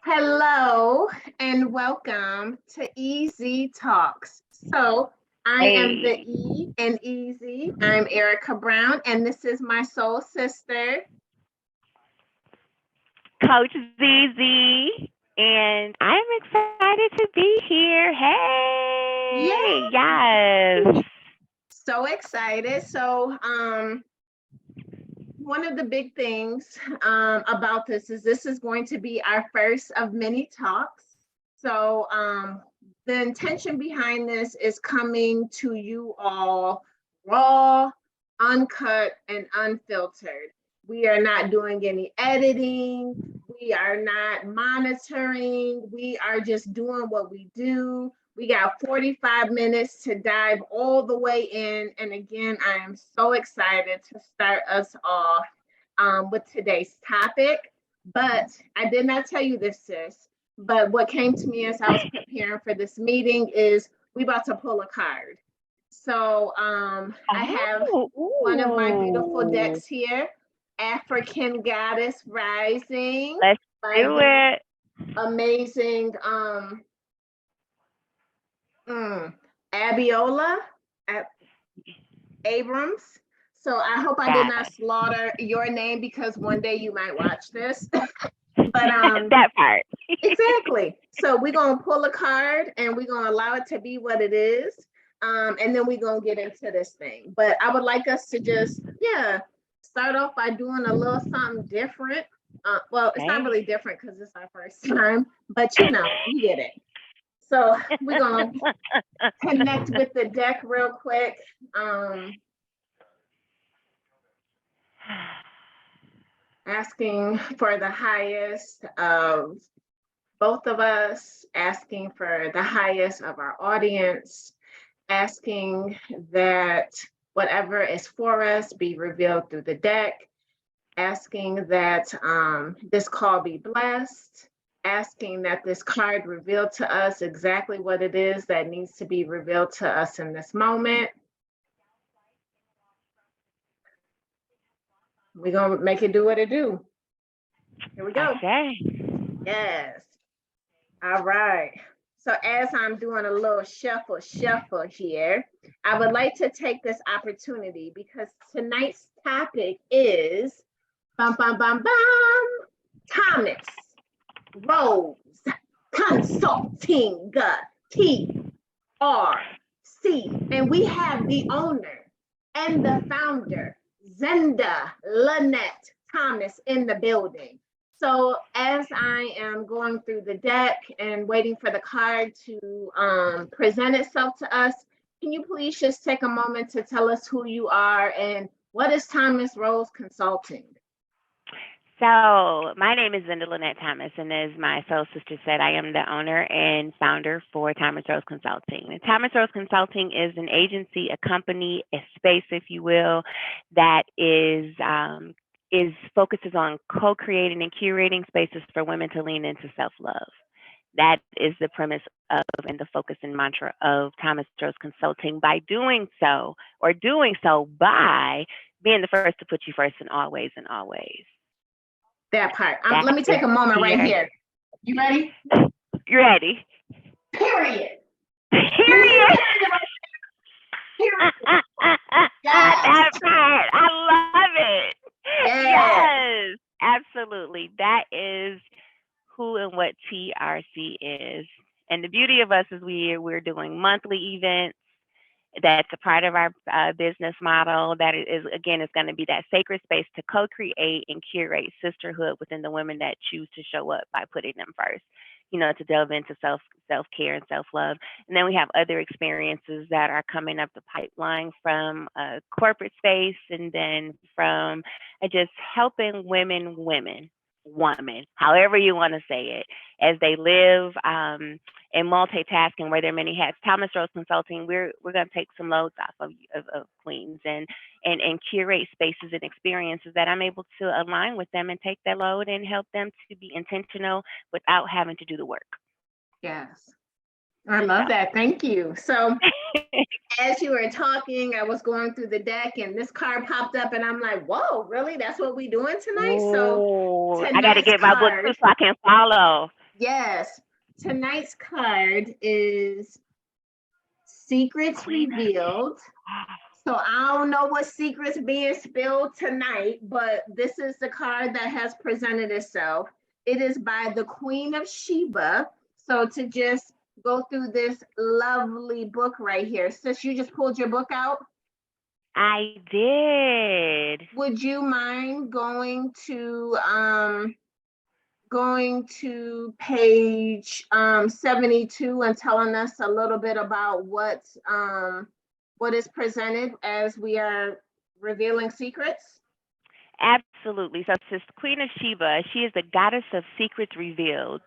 Hello and welcome to Easy Talks. So, I am the Hey, E in Easy. I'm Erika Brown, and this is my soul sister. Coach ZZ, and I'm excited to be here. Yeah, Hey, yes. so excited. One of the big things about this is going to be our first of many talks. So, the intention behind this is coming to you all raw, uncut, and unfiltered. We are not doing any editing. We are not monitoring. We are just doing what we do. We got 45 minutes to dive all the way in. And again, I am so excited to start us off with today's topic. But I did not tell you this, sis. But what came to me as I was preparing for this meeting is we about to pull a card. So I have Oh, one of my beautiful ooh. decks here, African Goddess Rising Let's by do the it. amazing Abiola Abrams. So I hope I did not Yes. slaughter your name because one day you might watch this. But That part. exactly. So we're gonna pull a card and we're gonna allow it to be what it is. And then we're gonna get into this thing. But I would like us to just, yeah, start off by doing a little something different. Well, it's not Hey. really different because it's our first time, but you get it. So we're gonna connect with the deck real quick. Asking for the highest of both of us, asking for the highest of our audience, asking that whatever is for us be revealed through the deck, asking that this call be blessed, asking that this card reveal to us exactly what it is that needs to be revealed to us in this moment. We're going to make it do what it do. Here we I go. say. Yes. All right. So as I'm doing a little shuffle here, I would like to take this opportunity because tonight's topic is bum bum bum bum Thomas Rose Consulting TRC. And we have the owner and the founder, Zenda Lynette Thomas, in the building. So as I am going through the deck and waiting for the card to present itself to us, can you please just take a moment to tell us who you are and what is Thomas Rose Consulting? So, my name is Linda Lynette Thomas, and as my soul sister said, I am the owner and founder for Thomas Rose Consulting. And Thomas Rose Consulting is an agency, a company, a space, if you will, that is focuses on co-creating and curating spaces for women to lean into self-love. That is the premise of and the focus and mantra of Thomas Rose Consulting. By doing so, or doing so by being the first to put you first in all ways and always. That part. That Let me is take a moment right TRC. here. You ready? You ready? Period. Let me Period. period. Period. Yes. That part. I love it. Yes. Yes, absolutely. That is who and what TRC is. And the beauty of us is we're doing monthly events. That's a part of our business model. That is again is going to be that sacred space to co-create and curate sisterhood within the women that choose to show up by putting them first. To delve into self care and self love. And then we have other experiences that are coming up the pipeline from a corporate space, and then from just helping women, however you want to say it, as they live in multitasking, where there are many hats. Thomas Rose Consulting, we're going to take some loads off of queens and curate spaces and experiences that I'm able to align with them and take their load and help them to be intentional without having to do the work. Yes. I love that. Thank you. So So, as you were talking, I was going through the deck and this card popped up and I'm like, whoa, really? That's what we doing tonight? So ooh, I got to tonight's get my book too card, so I can follow. Yes. Tonight's card is Secrets Queen. Revealed. So I don't know what secrets being spilled tonight, but this is the card that has presented itself. It is by the Queen of Sheba. So to just go through this lovely book right here. Sis, you just pulled your book out. I did. Would you mind going to page 72 and telling us a little bit about what is presented as we are revealing secrets? Absolutely. So, this Queen of Sheba, she is the goddess of secrets revealed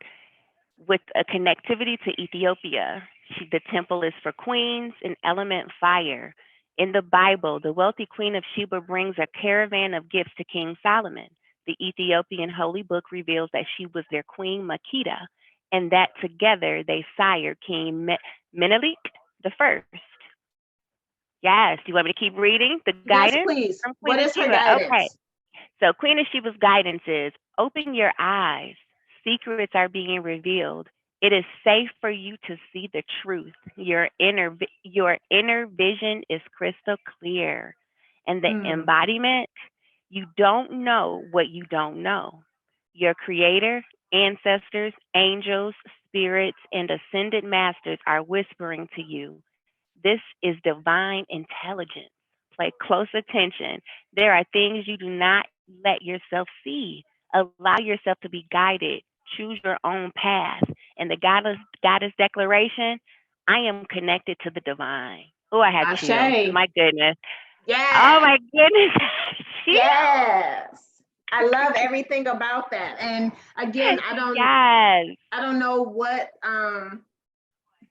with a connectivity to Ethiopia. The temple is for queens and element fire. In the Bible, the wealthy Queen of Sheba brings a caravan of gifts to King Solomon. The Ethiopian holy book reveals that she was their Queen Makeda, and that together they sired King Menelik the First. Yes, do you want me to keep reading the Yes, guidance please. from Queen What of is her Sheba? Okay. guidance? So Queen of Sheba's guidance is open your eyes. Secrets are being revealed. It is safe for you to see the truth. Your inner vision is crystal clear. And the Mm, embodiment, you don't know what you don't know. Your creator, ancestors, angels, spirits, and ascended masters are whispering to you. This is divine intelligence. Pay close attention. There are things you do not let yourself see. Allow yourself to be guided. Choose your own path. And the goddess declaration, I am connected to the divine. Oh, I had chills. Ashe. My goodness. Oh Yeah. my goodness. Yes. I love everything about that. And again, Yes. I don't know what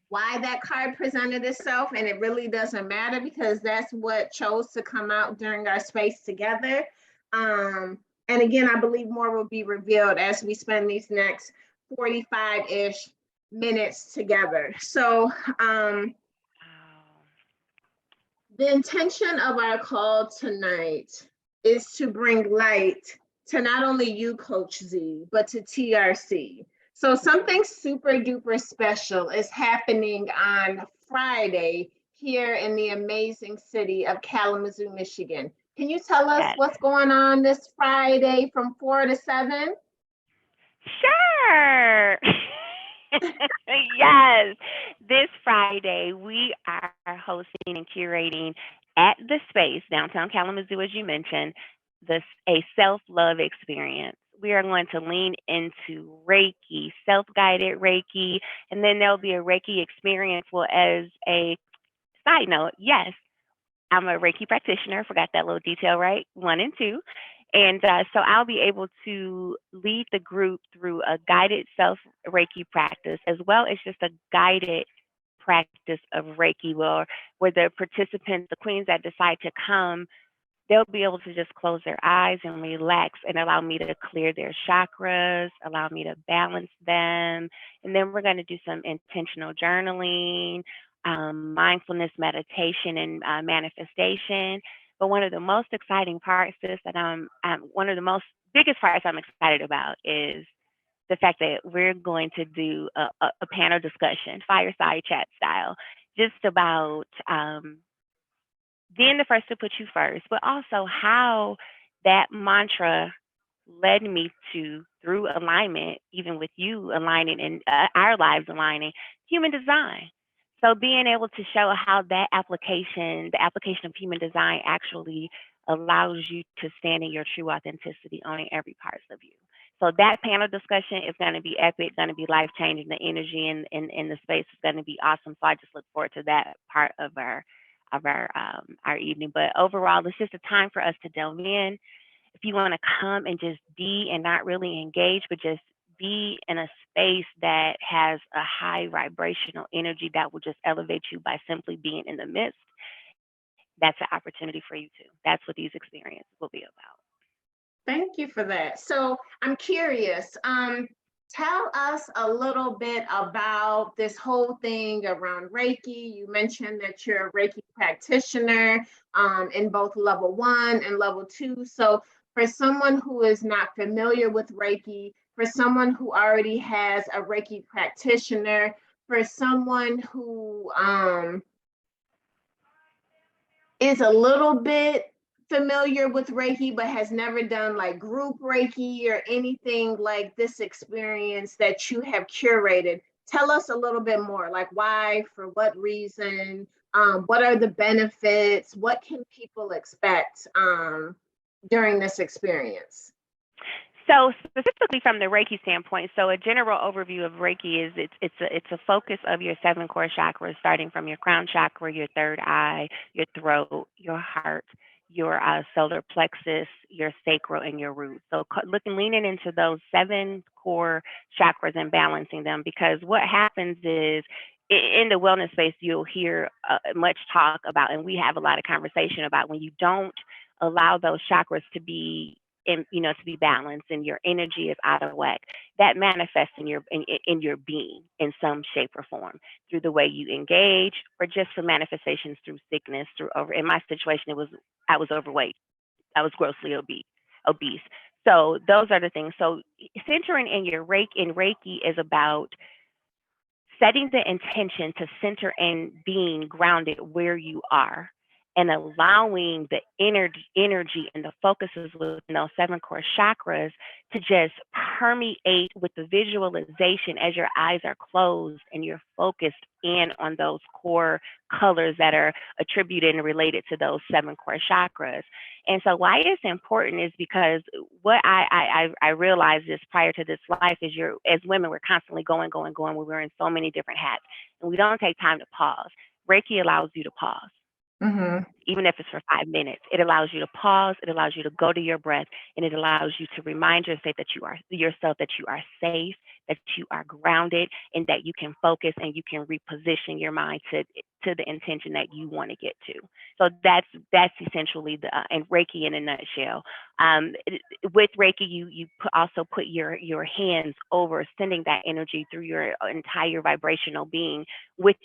why that card presented itself, and it really doesn't matter because that's what chose to come out during our space together. And again, I believe more will be revealed as we spend these next 45-ish minutes together. So the intention of our call tonight is to bring light to not only you, Coach Z, but to TRC. So something super duper special is happening on Friday here in the amazing city of Kalamazoo, Michigan. Can you tell us Yes. what's going on this Friday from 4 to 7? Sure. Yes. This Friday, we are hosting and curating at the space, Downtown Kalamazoo, as you mentioned, a self-love experience. We are going to lean into Reiki, self-guided Reiki, and then there'll be a Reiki experience. Well, as a side note, yes, I'm a Reiki practitioner. Forgot that little detail, right? 1 and 2. And so I'll be able to lead the group through a guided self Reiki practice, as well as just a guided practice of Reiki, where the participants, the queens that decide to come, they'll be able to just close their eyes and relax and allow me to clear their chakras, allow me to balance them. And then we're going to do some intentional journaling, mindfulness meditation, and manifestation. But one of the most exciting parts, sis, that one of the most biggest parts I'm excited about is the fact that we're going to do a panel discussion, fireside chat style, just about being the first to put you first, but also how that mantra led me to, through alignment, even with you aligning and our lives aligning, human design. So being able to show how the application of human design actually allows you to stand in your true authenticity, owning every part of you. So that panel discussion is going to be epic, going to be life changing. The energy in the space is going to be awesome. So I just look forward to that part of our evening. But overall, it's just a time for us to delve in. If you want to come and just be and not really engage, but just be in a space that has a high vibrational energy that will just elevate you by simply being in the midst, that's an opportunity for you too. That's what these experiences will be about. Thank you for that. So I'm curious. Tell us a little bit about this whole thing around Reiki. You mentioned that you're a Reiki practitioner in both level 1 and level 2. So for someone who is not familiar with Reiki, for someone who already has a Reiki practitioner, for someone who is a little bit familiar with Reiki, but has never done like group Reiki or anything like this experience that you have curated. Tell us a little bit more, like why, for what reason, what are the benefits, what can people expect during this experience? So specifically from the Reiki standpoint, so a general overview of Reiki is it's a focus of your 7 core chakras, starting from your crown chakra, your third eye, your throat, your heart, your solar plexus, your sacral, and your root. So leaning into those 7 core chakras and balancing them, because what happens is in the wellness space, you'll hear much talk about, and we have a lot of conversation about, when you don't allow those chakras to be to be balanced and your energy is out of whack, that manifests in your being in some shape or form, through the way you engage, or just for manifestations through sickness, in my situation, I was overweight. I was grossly obese. So those are the things. So centering in Reiki is about setting the intention to center and being grounded where you are, and allowing the energy and the focuses within those 7 core chakras to just permeate with the visualization as your eyes are closed and you're focused in on those core colors that are attributed and related to those 7 core chakras. And so why it's important is because what I realized this prior to this life is, as women, we're constantly going. We're wearing so many different hats, and we don't take time to pause. Reiki allows you to pause. Mm-hmm. Even if it's for 5 minutes, it allows you to pause, it allows you to go to your breath, and it allows you to remind yourself that you are safe, that you are grounded, and that you can focus and you can reposition your mind to the intention that you want to get to. So that's essentially and Reiki in a nutshell. With Reiki, you also put your hands over, sending that energy through your entire vibrational being with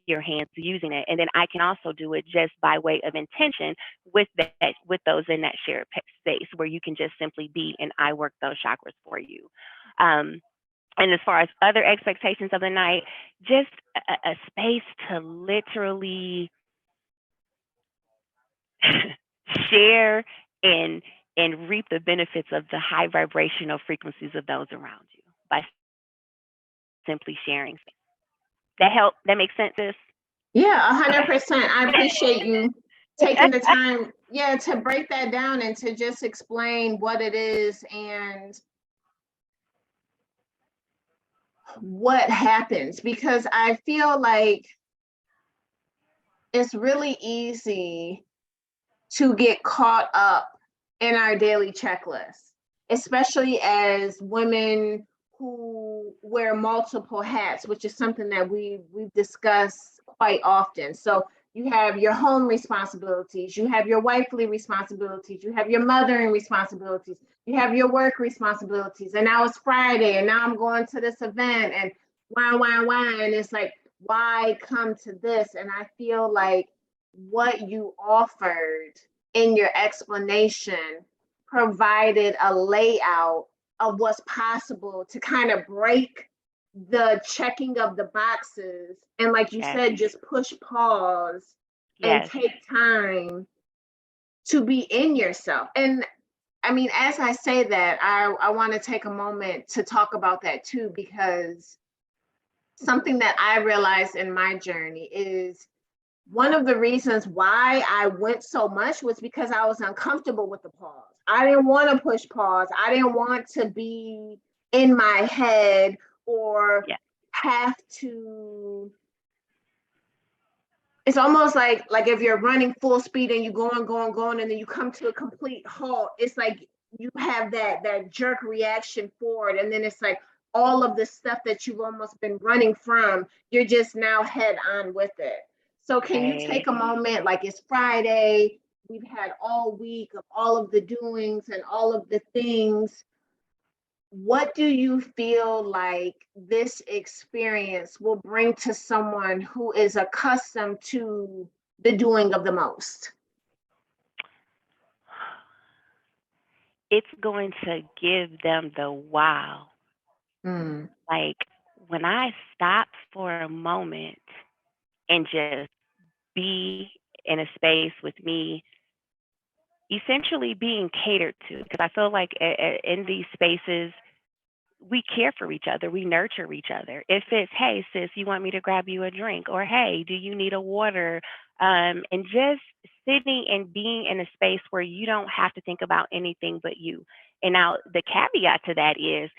your hands, using it. And then I can also do it just by way of intention with those in that shared space, where you can just simply be, and I work those chakras for you. And as far as other expectations of the night, just a space to literally share and reap the benefits of the high vibrational frequencies of those around you by simply sharing. That help? That makes sense, sis? Yeah, 100%. I appreciate you taking the time, to break that down and to just explain what it is and what happens, because I feel like it's really easy to get caught up in our daily checklist, especially as women who wear multiple hats, which is something that we've discussed quite often. So you have your home responsibilities, you have your wifely responsibilities, you have your mothering responsibilities, you have your work responsibilities, and now it's Friday, and now I'm going to this event, and why, and it's like, why come to this? And I feel like what you offered in your explanation provided a layout of what's possible to kind of break the checking of the boxes, and like you said, just push pause and take time to be in yourself. And I mean, as I say that, I want to take a moment to talk about that too, because something that I realized in my journey is one of the reasons why I went so much was because I was uncomfortable with the pause. I didn't want to push pause. I didn't want to be in my head or have to. It's almost like if you're running full speed and you're going, and then you come to a complete halt. It's like you have that jerk reaction forward, and then it's like all of the stuff that you've almost been running from, you're just now head on with it. So can you take a moment, like it's Friday, we've had all week of all of the doings and all of the things. What do you feel like this experience will bring to someone who is accustomed to the doing of the most? It's going to give them the wow Mm. Like when I stop for a moment and just be in a space with me, essentially being catered to, because I feel like in these spaces, we care for each other, we nurture each other. If it's, hey, sis, you want me to grab you a drink? Or, hey, do you need a water? And just sitting and being in a space where you don't have to think about anything but you. And now the caveat to that is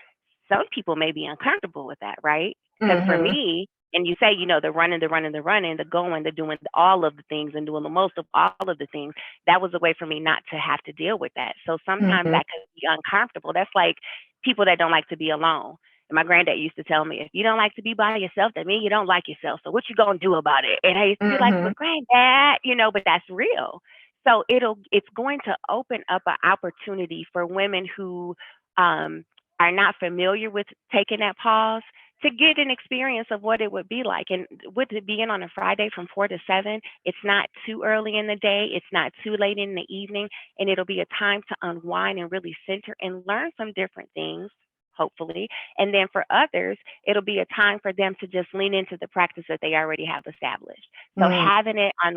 some people may be uncomfortable with that, right? Because for Mm-hmm. me, and you say, the running, the going, the doing all of the things and doing the most of all of the things, that was a way for me not to have to deal with that. So sometimes Mm-hmm. that could be uncomfortable. That's like people that don't like to be alone. And my granddad used to tell me, if you don't like to be by yourself, that means you don't like yourself. So what you gonna do about it? And I used to be like, Mm-hmm. but granddad, but that's real. So it's going to open up an opportunity for women who are not familiar with taking that pause to get an experience of what it would be like. And with it being on a Friday from 4 to 7, it's not too early in the day, it's not too late in the evening, and it'll be a time to unwind and really center and learn some different things, hopefully. And then for others, it'll be a time for them to just lean into the practice that they already have established. So Mm-hmm. having it on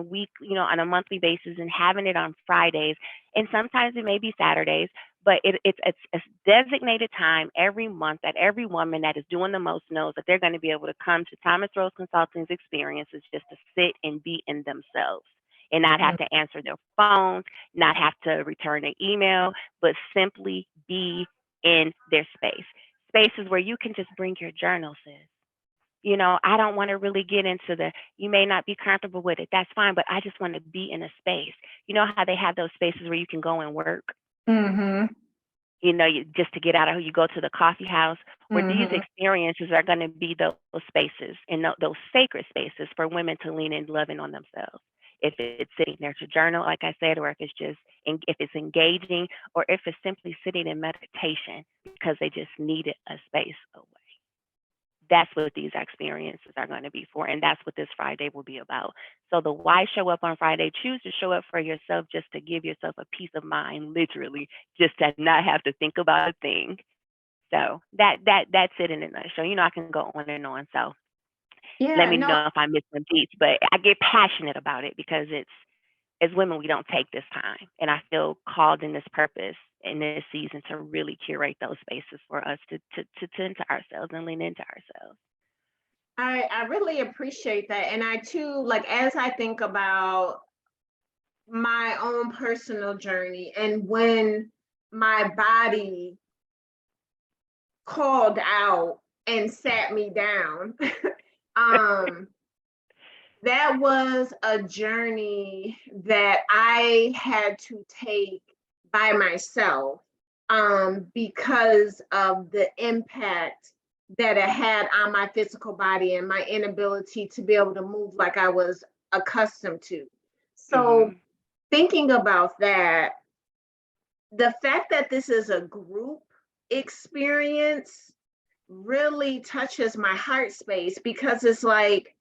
on a monthly basis and having it on Fridays, and sometimes it may be Saturdays, but it's a designated time every month that every woman that is doing the most knows that they're going to be able to come to Thomas Rose Consulting's experiences just to sit and be in themselves and not have to answer their phones, not have to return an email, but simply be in their space. Spaces where you can just bring your journal, sis. I don't want to really get into you may not be comfortable with it. That's fine, but I just want to be in a space. You know how they have those spaces where you can go and work? Mm-hmm. Just to get out of, you go to the coffee house, where these Mm-hmm. experiences are going to be those spaces and those sacred spaces for women to lean in loving on themselves. If it's sitting there to journal, like I said, or if it's just, if it's engaging, or if it's simply sitting in meditation because they just needed a space away. That's what these experiences are going to be for. And that's what this Friday will be about. So the why show up on Friday, choose to show up for yourself just to give yourself a peace of mind, literally, just to not have to think about a thing. So that's it in a nutshell. I can go on and on. So let Yeah, me no, know if I miss some beats, but I get passionate about it because as women, we don't take this time. And I feel called in this purpose in this season to really curate those spaces for us to tend to ourselves and lean into ourselves. I really appreciate that. And I too, like, as I think about my own personal journey and when my body called out and sat me down, um, that was a journey that I had to take by myself, because of the impact that it had on my physical body and my inability to be able to move like I was accustomed to. So, Mhm. thinking about that, the fact that this is a group experience really touches my heart space, because it's like,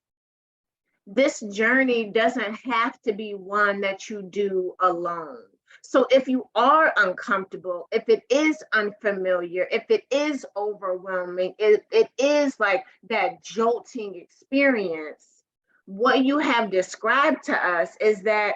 this journey doesn't have to be one that you do alone. So if you are uncomfortable, if it is unfamiliar, if it is overwhelming, it is like that jolting experience, what you have described to us is that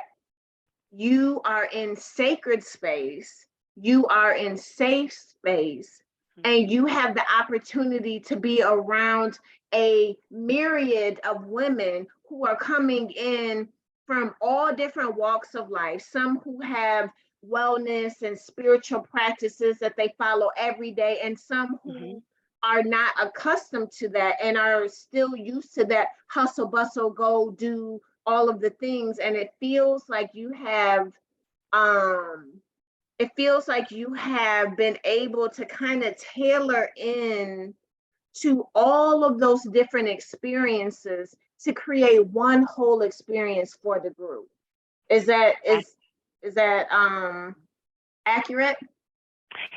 you are in sacred space, you are in safe space, and Mhm. you have the opportunity to be around a myriad of women who are coming in from all different walks of life, some who have wellness and spiritual practices that they follow every day, and some Mhm. who are not accustomed to that and are still used to that hustle bustle, go do all of the things. And um it feels like you have been able to kind of tailor in to all of those different experiences to create one whole experience for the group. Is that Right. is that accurate?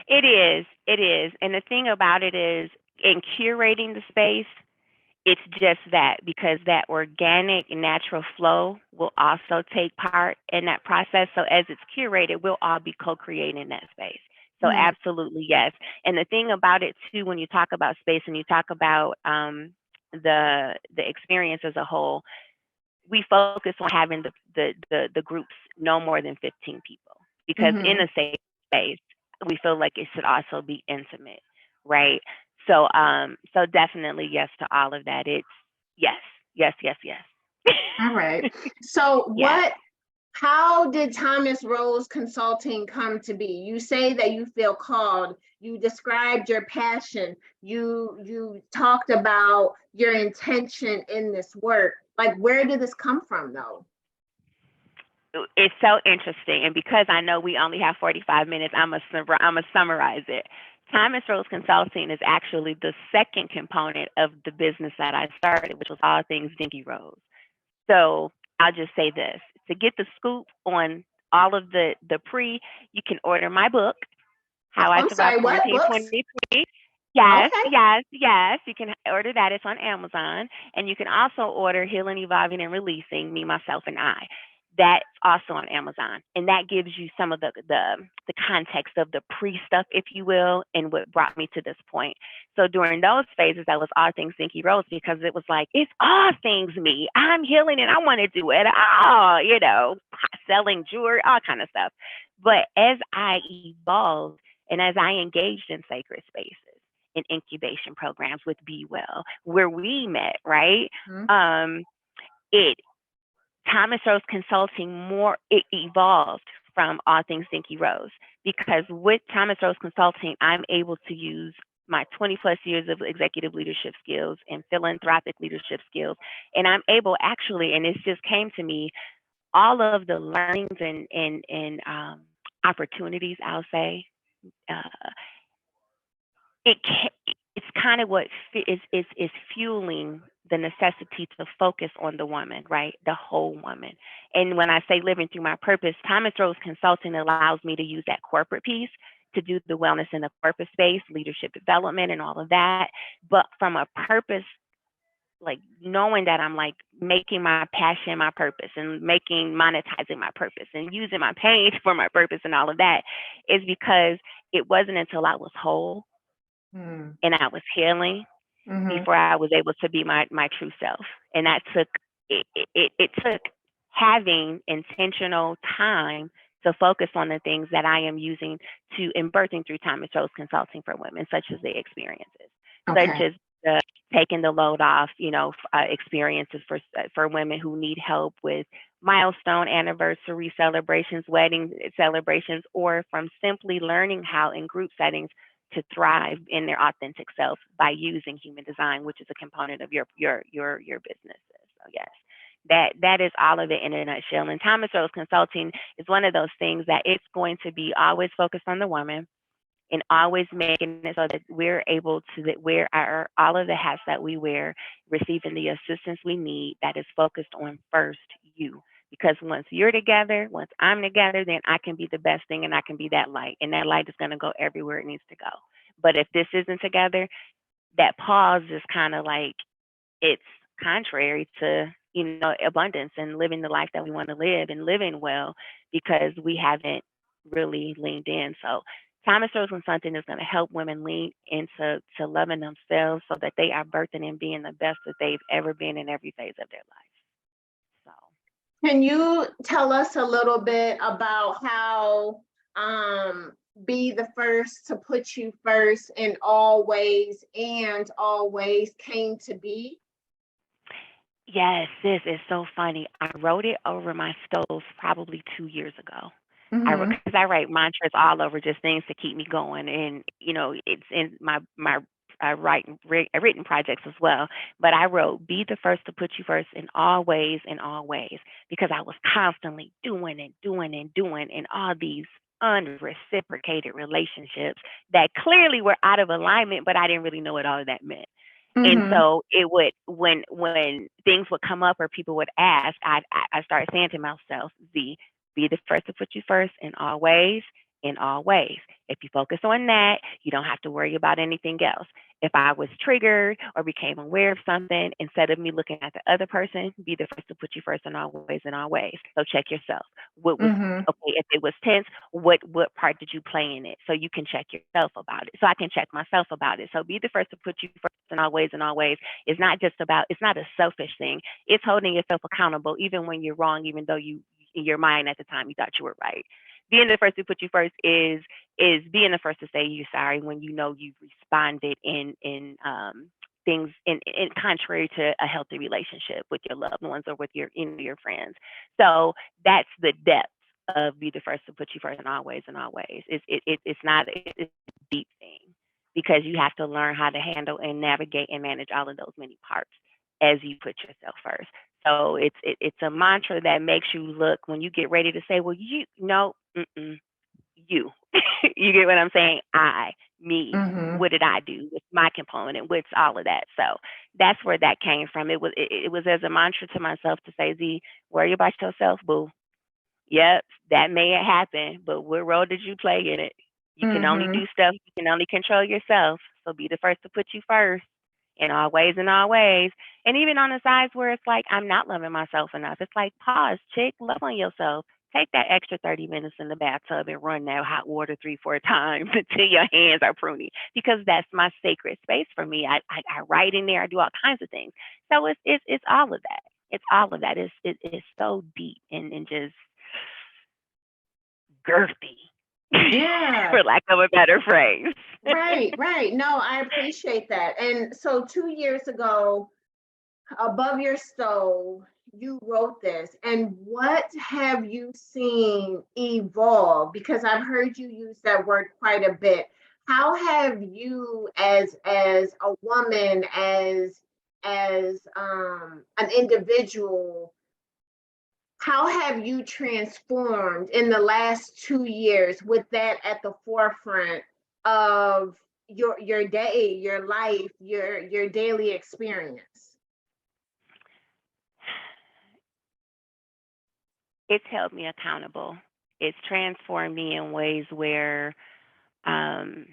It is. It is. And the thing about it is, in curating the space, it's just that, because that organic natural flow will also take part in that process. So as it's curated, we'll all be co-creating that space. So absolutely, yes. And the thing about it too, when you talk about space and you talk about the experience as a whole, we focus on having the groups no more than 15 people, because in a safe space, we feel like it should also be intimate, right? So so definitely yes to all of that. It's yes, yes, yes, yes. All right. So Yes. how did Thomas Rose Consulting come to be? You say that you feel called. You described your passion. You talked about your intention in this work. Like, where did this come from, though? It's so interesting, and because I know we only have 45 minutes, I'm gonna summarize it. Thomas Rose Consulting is actually the second component of the business that I started, which was all things Dinky Rose. So I'll just say this: to get the scoop on all of the you can order my book, How I I'm Survived sorry, what Quarantine books? 2020. Yes, Okay. yes, yes. You can order that. It's on Amazon. And you can also order Healing, Evolving, and Releasing, Me, Myself, and I. That's also on Amazon. And that gives you some of the context of the pre-stuff, if you will, and what brought me to this point. So during those phases, that was all things Dinky Rose, because it was like, it's all things me. I'm healing and I want to do it. Oh, selling jewelry, all kind of stuff. But as I evolved and as I engaged in sacred spaces, in incubation programs with Be Well, where we met, right? Um, it Thomas Rose Consulting it evolved from all things Dinky Rose, because with Thomas Rose Consulting, I'm able to use my 20 plus years of executive leadership skills and philanthropic leadership skills. And I'm able actually, and it just came to me, all of the learnings and opportunities, I'll say, uh, it's kind of what is fueling the necessity to focus on the woman, right? The whole woman. And when I say living through my purpose, Thomas Rose Consulting allows me to use that corporate piece to do the wellness in the corporate space, leadership development, and all of that. But from a purpose, like knowing that I'm like making my passion my purpose and monetizing my purpose and using my pain for my purpose and all of that, is because it wasn't until I was whole and I was healing before I was able to be my true self. And that took it took having intentional time to focus on the things that I am using to in birthing through Thomas Rose Consulting for women, such as the experiences, such Okay. as the taking the load off, experiences for women who need help with milestone anniversary celebrations, wedding celebrations, or from simply learning how in group settings to thrive in their authentic self by using human design, which is a component of your businesses. So yes, that is all of it in a nutshell. And Thomas Rose Consulting is one of those things that it's going to be always focused on the woman and always making it so that we're able to wear all of the hats that we wear, receiving the assistance we need that is focused on first you. Because once you're together, once I'm together, then I can be the best thing and I can be that light. And that light is going to go everywhere it needs to go. But if this isn't together, that pause is kind of like it's contrary to, abundance and living the life that we want to live and living well, because we haven't really leaned in. So Thomas Rose Consulting is going to help women lean into loving themselves so that they are birthing and being the best that they've ever been in every phase of their life. So. Can you tell us a little bit about how Be the First to Put You First in All Ways and Always came to be? Yes, this is so funny. I wrote it over my stove probably 2 years ago. Because I write mantras all over, just things to keep me going, and it's in my written projects as well. But I wrote, "Be the first to put you first in all ways," because I was constantly doing and doing and doing in all these unreciprocated relationships that clearly were out of alignment, but I didn't really know what all of that meant. And so it would, when things would come up or people would ask, I started saying to myself, Z, be the first to put you first in all ways in all ways. If you focus on that, you don't have to worry about anything else. If I was triggered or became aware of something, instead of me looking at the other person, be the first to put you first in all ways, in all ways. So check yourself. What was Mm-hmm. okay? If it was tense, what part did you play in it? So you can check yourself about it. So I can check myself about it. So be the first to put you first in all ways, in all ways. It's not just about. It's not a selfish thing. It's holding yourself accountable, even when you're wrong, even though you in your mind at the time you thought you were right. Being the first to put you first is being the first to say you're sorry when you know you've responded in things in contrary to a healthy relationship with your loved ones or with your friends. So that's the depth of be the first to put you first in all ways, in all ways. It's not it's a deep thing because you have to learn how to handle and navigate and manage all of those many parts as you put yourself first. So it's a mantra that makes you look when you get ready to say, well, you no, you. You get what I'm saying? Me. Mm-hmm. What did I do? What's my component? What's all of that? So that's where that came from. It was as a mantra to myself to say, Z, worry about yourself, boo. Yep, that may have happened, but what role did you play in it? You can only Mm-hmm. do stuff, you can only control yourself. So be the first to put you first in all ways, in all ways. And even on the sides where it's like, I'm not loving myself enough, it's like, pause, chick, love on yourself. Take that extra 30 minutes in the bathtub and run that hot water 3, 4 times until your hands are pruny because that's my sacred space for me. I write in there, I do all kinds of things. So it's all of that. It's all of that. It's so deep and just girthy, Yeah. for lack of a better phrase. Right, right. No, I appreciate that. And so 2 years ago, above your stove, you wrote this. And what have you seen evolve? Because I've heard you use that word quite a bit. How have you as a woman, as an individual, how have you transformed in the last 2 years with that at the forefront of your day, your life, your daily experience? It's held me accountable. It's transformed me in ways where, um,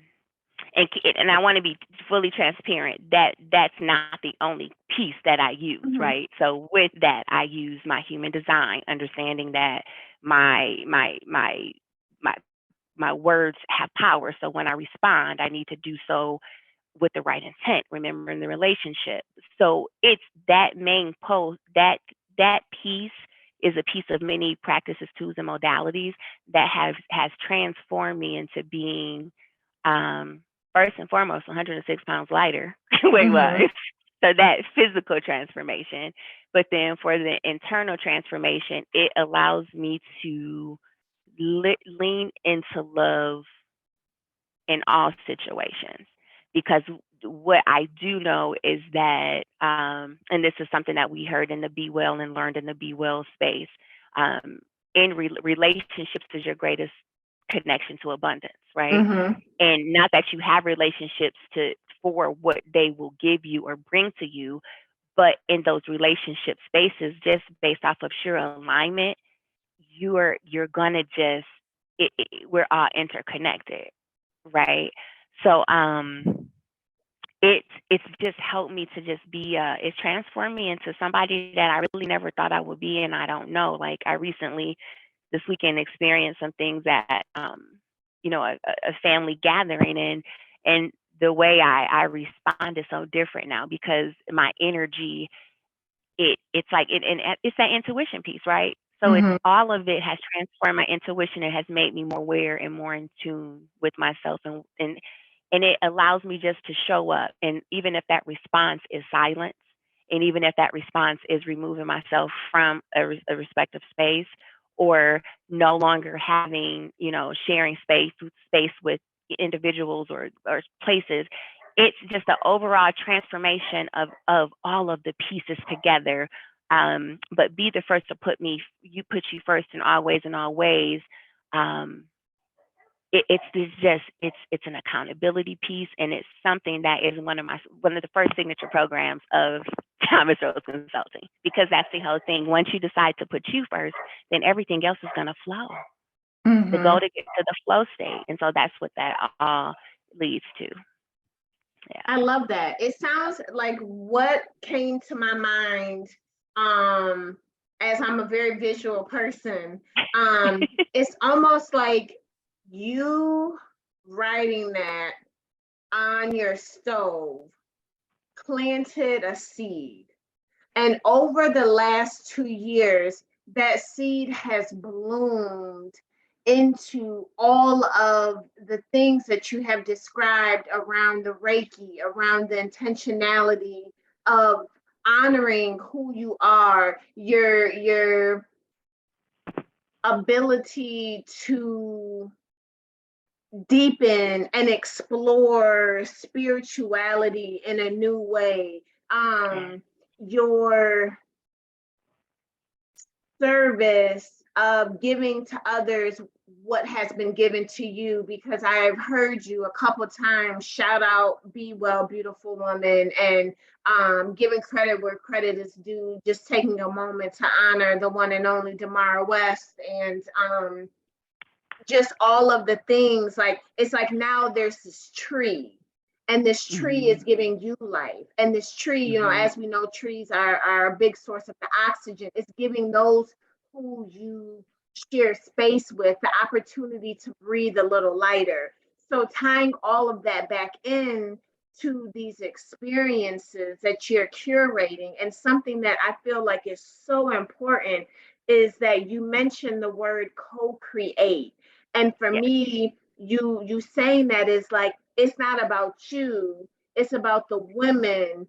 and I want to be fully transparent that that's not the only piece that I use, Mhm. right? So with that, I use my human design, understanding that my my my my my words have power. So when I respond, I need to do so with the right intent, remembering the relationship. So it's that main post, that piece is a piece of many practices, tools, and modalities that has transformed me into being first and foremost 106 pounds lighter weight Mhm. wise. So that physical transformation. But then for the internal transformation, it allows me to lean into love in all situations because what I do know is that, and this is something that we heard in the Be Well and learned in the Be Well space, um, in relationships is your greatest connection to abundance, right? Mhm. And not that you have relationships to for what they will give you or bring to you, but in those relationship spaces, just based off of sheer alignment, you're gonna just we're all interconnected, right? So it's just helped me to just be it's transformed me into somebody that I really never thought I would be, and I don't know. Like I recently this weekend experienced some things at a family gathering, and the way I respond is so different now because my energy it's like and it's that intuition piece, right? So it's Mhm. all of it has transformed my intuition. It has made me more aware and more in tune with myself, and it allows me just to show up. And even if that response is silence, and even if that response is removing myself from a respective space, or no longer having sharing space with individuals or places, it's just the overall transformation of all of the pieces together. But be the first to put you first in all ways, in all ways. Um, it's an accountability piece, and it's something that is one of the first signature programs of Thomas Rose Consulting, because that's the whole thing. Once you decide to put you first, then everything else is going to flow. the goal to get to the flow state. And so that's what that all leads to. Yeah. I love that. It sounds like what came to my mind, as I'm a very visual person, it's almost like you writing that on your stove planted a seed. And over the last 2 years, that seed has bloomed into all of the things that you have described around the Reiki, around the intentionality of honoring who you are, your ability to deepen and explore spirituality in a new way, your service of giving to others what has been given to you, because I've heard you a couple times shout out Be Well, Beautiful Woman, and giving credit where credit is due, just taking a moment to honor the one and only Damara West, and just all of the things. Like, it's like now there's this tree, and this tree is giving you life, and this tree, you know, as we know, trees are a big source of the oxygen. It's giving those who you share space with the opportunity to breathe a little lighter. So tying all of that back in to these experiences that you're curating, and something that I feel like is so important is that you mentioned the word co-create. And for me, you saying that is like, it's not about you, it's about the women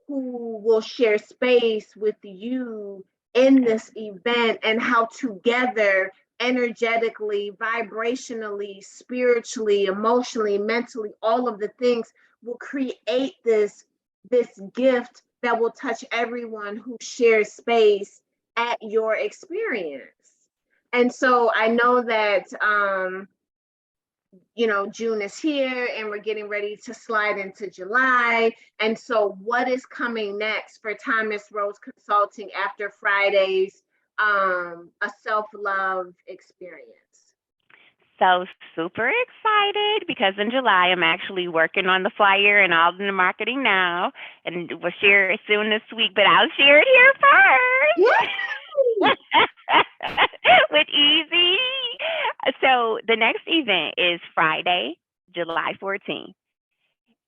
who will share space with you in this event, and how together, energetically, vibrationally, spiritually, emotionally, mentally, all of the things will create this gift that will touch everyone who shares space at your experience. And so I know that June is here, and we're getting ready to slide into July. And so what is coming next for Thomas Rose Consulting after Friday's a self-love experience? So super excited, because in July I'm actually working on the flyer and all the marketing now, and we'll share it soon this week, but I'll share it here first. With Easy. So the next event is Friday, July 14th,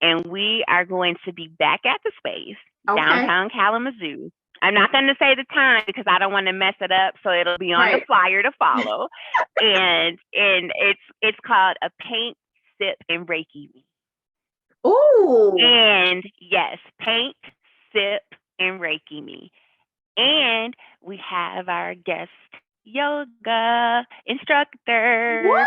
and we are going to be back at the space, Downtown Kalamazoo. I'm not going to say the time because I don't want to mess it up, so it'll be on the flyer to follow. and it's called a Paint, Sip, and Reiki Me. Ooh. And yes, Paint, Sip, and Reiki Me. And we have our guest yoga instructor,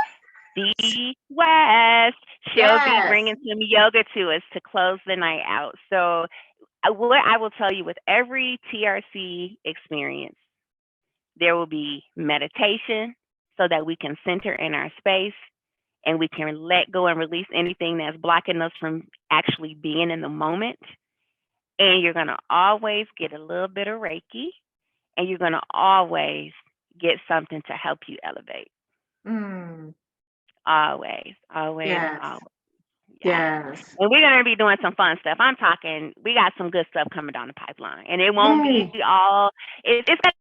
Dee West. She'll be bringing some yoga to us to close the night out. So what I will tell you, with every TRC experience, there will be meditation so that we can center in our space and we can let go and release anything that's blocking us from actually being in the moment. And you're going to always get a little bit of Reiki, and you're going to always get something to help you elevate. Always. Yes. And we're going to be doing some fun stuff. I'm talking, we got some good stuff coming down the pipeline, and it won't be all, it's gonna,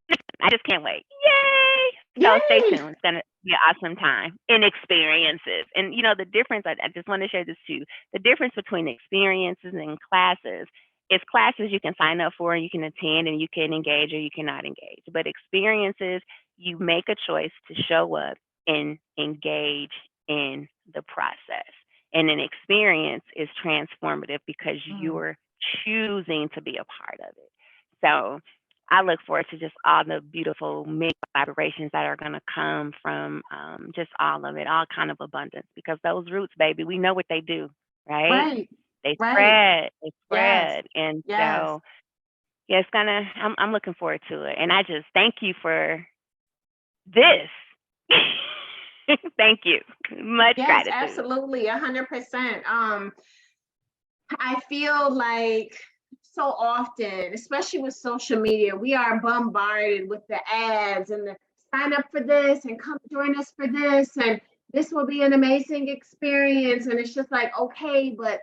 I just can't wait. Yay! So stay tuned. It's going to be an awesome time and experiences. And the difference, I just want to share this too. The difference between experiences and classes is classes you can sign up for and you can attend and you can engage or you cannot engage. But experiences, you make a choice to show up and engage in the process. And an experience is transformative because you're choosing to be a part of it. So I look forward to just all the beautiful mixed collaborations that are going to come from just all of it, all kind of abundance, because those roots, baby, we know what they do, right? They spread. And so it's gonna, I'm looking forward to it. And I just thank you for this. Thank you. Much gratitude. Yes, absolutely, 100%. I feel like so often, especially with social media, we are bombarded with the ads and the sign up for this and come join us for this. And this will be an amazing experience. And it's just like, okay, but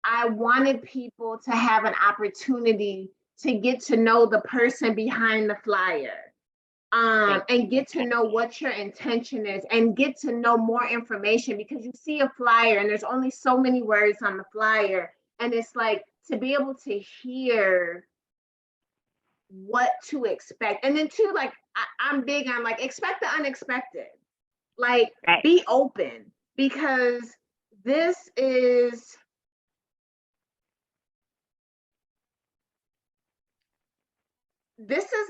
I wanted people to have an opportunity to get to know the person behind the flyer. And get to know what your intention is and get to know more information, because you see a flyer and there's only so many words on the flyer. And it's like to be able to hear what to expect. And then too, like I'm big on like expect the unexpected. Like be open, because this is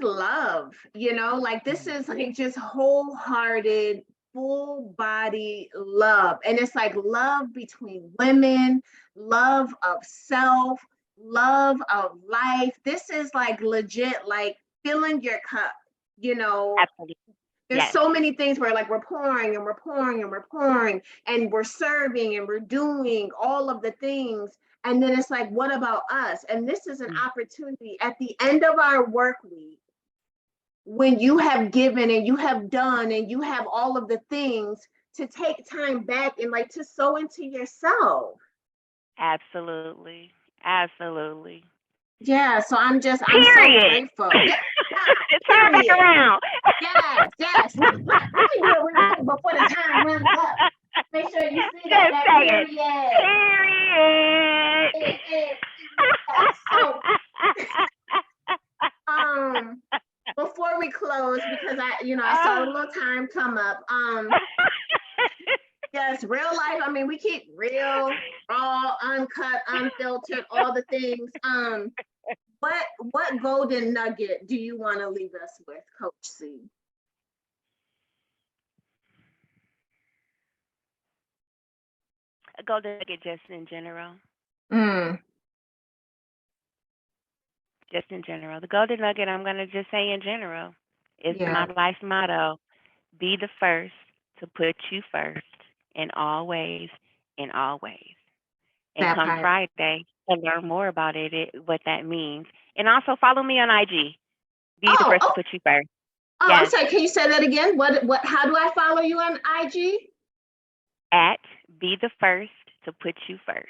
love, like this is like just wholehearted, full body love. And it's like love between women, love of self, love of life. This is like legit, like filling your cup, Absolutely. There's so many things where like we're pouring and we're pouring and we're pouring and we're serving and we're doing all of the things. And then it's like, what about us? And this is an opportunity at the end of our work week, when you have given and you have done and you have all of the things, to take time back and like to sow into yourself. Absolutely. Yeah, so I'm so grateful. Yeah, turn back around. Yes. Let me do it real quick before the time runs up. Make sure you see that period. So, before we close, because I saw a little time come up. Yes, real life. I mean, we keep real, raw, uncut, unfiltered, all the things. What golden nugget do you want to leave us with, Coach Z? A golden nugget, just in general. Just in general. The golden nugget, I'm going to just say in general, is my life motto: be the first to put you first in all ways, in all ways. And That come part. Friday to learn more about what that means. And also follow me on IG. Be the first to put you first. Oh, yes. I'm sorry. Can you say that again? How do I follow you on IG? At be the first to put you first.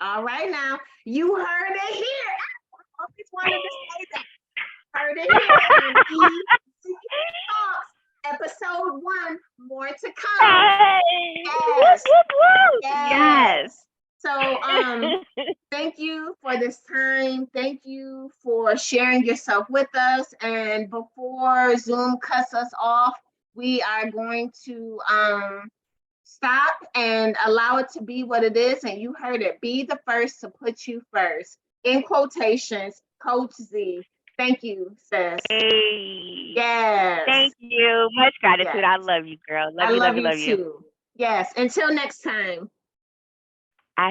All right, now you heard it here. I always wanted to say that. Heard it here on EC Talks, episode 1. More to come. Yes. So thank you for this time. Thank you for sharing yourself with us. And before Zoom cuts us off, we are going to stop and allow it to be what it is. And you heard it. Be the first to put you first. In quotations, Coach Z. Thank you, sis. Hey. Yes. Thank you. Much gratitude. Yes. I love you, girl. Love you too. Yes. Until next time.